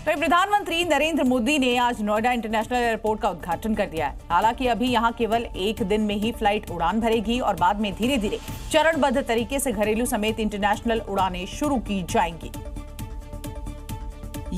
तो प्रधानमंत्री नरेंद्र मोदी ने आज नोएडा इंटरनेशनल एयरपोर्ट का उद्घाटन कर दिया है। हालांकि अभी यहां केवल एक दिन में ही फ्लाइट उड़ान भरेगी और बाद में धीरे धीरे चरणबद्ध तरीके से घरेलू समेत इंटरनेशनल उड़ानें शुरू की जाएंगी।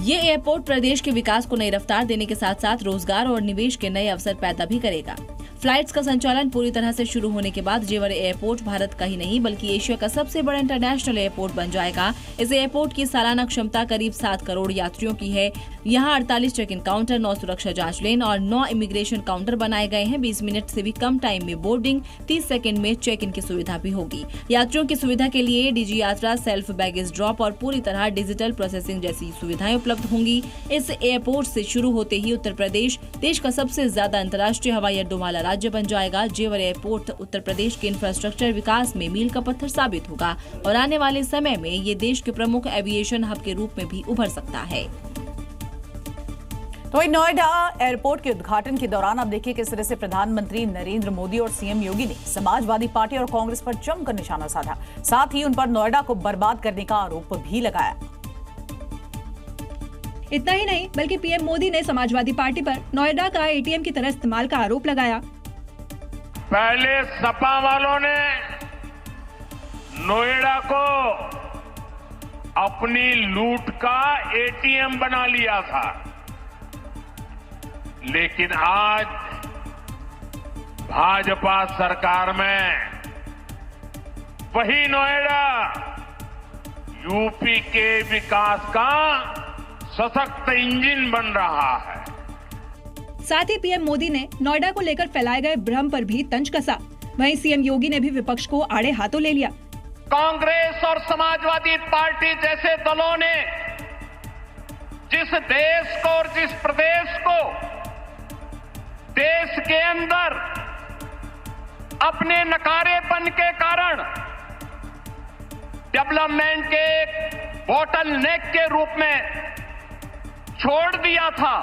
ये एयरपोर्ट प्रदेश के विकास को नई रफ्तार देने के साथ साथ रोजगार और निवेश के नए अवसर पैदा भी करेगा। फ्लाइट्स का संचालन पूरी तरह से शुरू होने के बाद जेवर एयरपोर्ट भारत का ही नहीं बल्कि एशिया का सबसे बड़ा इंटरनेशनल एयरपोर्ट बन जाएगा। इस एयरपोर्ट की सालाना क्षमता करीब 7 करोड़ यात्रियों की है। यहाँ 48 चेक इन काउंटर, 9 सुरक्षा जांच लेन और 9 इमिग्रेशन काउंटर बनाए गए हैं। 20 मिनट से भी कम टाइम में बोर्डिंग, 30 सेकंड में चेक इन की सुविधा भी होगी। यात्रियों की सुविधा के लिए डिजी यात्रा, सेल्फ बैगेज ड्रॉप और पूरी तरह डिजिटल प्रोसेसिंग जैसी सुविधाएं उपलब्ध होंगी। इस एयरपोर्ट से शुरू होते ही उत्तर प्रदेश देश का सबसे ज्यादा अंतर्राष्ट्रीय हवाई अड्डों वाला राज्य बन जाएगा। जेवर एयरपोर्ट उत्तर प्रदेश के इंफ्रास्ट्रक्चर विकास में मील का पत्थर साबित होगा और आने वाले समय में ये देश के प्रमुख एविएशन हब के रूप में भी उभर सकता है। तो वही नोएडा एयरपोर्ट के उद्घाटन के दौरान अब देखिए किस तरह से प्रधानमंत्री नरेंद्र मोदी और सीएम योगी ने समाजवादी पार्टी और कांग्रेस पर जमकर निशाना साधा। साथ ही उन पर नोएडा को बर्बाद करने का आरोप भी लगाया। इतना ही नहीं बल्कि पीएम मोदी ने समाजवादी पार्टी पर नोएडा का एटीएम की तरह इस्तेमाल का आरोप लगाया। पहले सपा वालों ने नोएडा को अपनी लूट का एटीएम बना लिया था, लेकिन आज भाजपा सरकार में वही नोएडा यूपी के विकास का सशक्त इंजन बन रहा है। साथ ही पीएम मोदी ने नोएडा को लेकर फैलाए गए भ्रम पर भी तंज कसा। वहीं सीएम योगी ने भी विपक्ष को आड़े हाथों ले लिया। कांग्रेस और समाजवादी पार्टी जैसे दलों ने जिस देश को और जिस प्रदेश को देश के अंदर अपने नकारेपन के कारण डेवलपमेंट के बोटल नेक के रूप में छोड़ दिया था।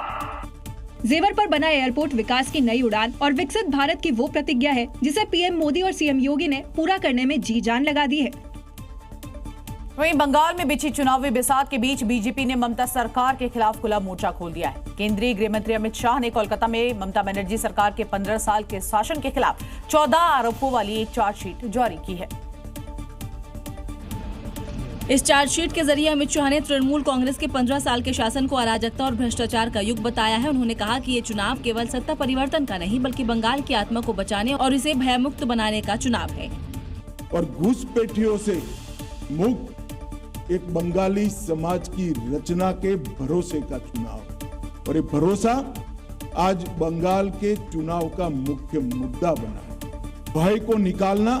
जेवर पर बना एयरपोर्ट विकास की नई उड़ान और विकसित भारत की वो प्रतिज्ञा है जिसे पीएम मोदी और सीएम योगी ने पूरा करने में जी जान लगा दी है। वहीं बंगाल में बिछी चुनावी बिसात के बीच बीजेपी ने ममता सरकार के खिलाफ खुला मोर्चा खोल दिया है। केंद्रीय गृह मंत्री अमित शाह ने कोलकाता में ममता बनर्जी सरकार के 15 साल के शासन के खिलाफ 14 आरोपों वाली एक चार्जशीट जारी की है। इस चार्जशीट के जरिए अमित शाह ने तृणमूल कांग्रेस के 15 साल के शासन को अराजकता और भ्रष्टाचार का युग बताया है। उन्होंने कहा कि ये चुनाव केवल सत्ता परिवर्तन का नहीं बल्कि बंगाल की आत्मा को बचाने और इसे भयमुक्त बनाने का चुनाव है। और घुसपैठियों से मुक्त एक बंगाली समाज की रचना के भरोसे का चुनाव, और ये भरोसा आज बंगाल के चुनाव का मुख्य मुद्दा बना है। भय को निकालना,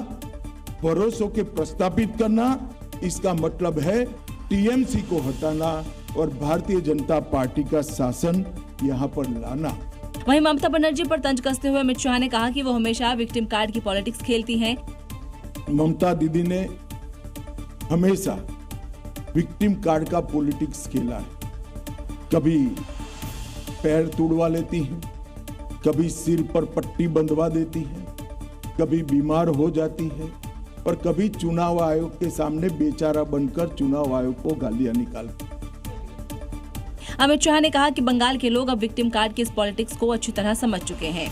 भरोसों के प्रस्तापित करना, इसका मतलब है टीएमसी को हटाना और भारतीय जनता पार्टी का शासन यहाँ पर लाना। वहीं ममता बनर्जी पर तंज कसते हुए अमित शाह ने कहा कि वो हमेशा विक्टिम कार्ड की पॉलिटिक्स खेलती हैं। ममता दीदी ने हमेशा विक्टिम कार्ड का पॉलिटिक्स खेला है। कभी पैर तोड़वा लेती हैं, कभी सिर पर पट्टी बंधवा देती हैं, कभी बीमार हो जाती है और कभी चुनाव आयोग के सामने बेचारा बनकर चुनाव आयोग को गालियां निकालती। अमित शाह ने कहा कि बंगाल के लोग अब विक्टिम कार्ड की इस पॉलिटिक्स को अच्छी तरह समझ चुके हैं।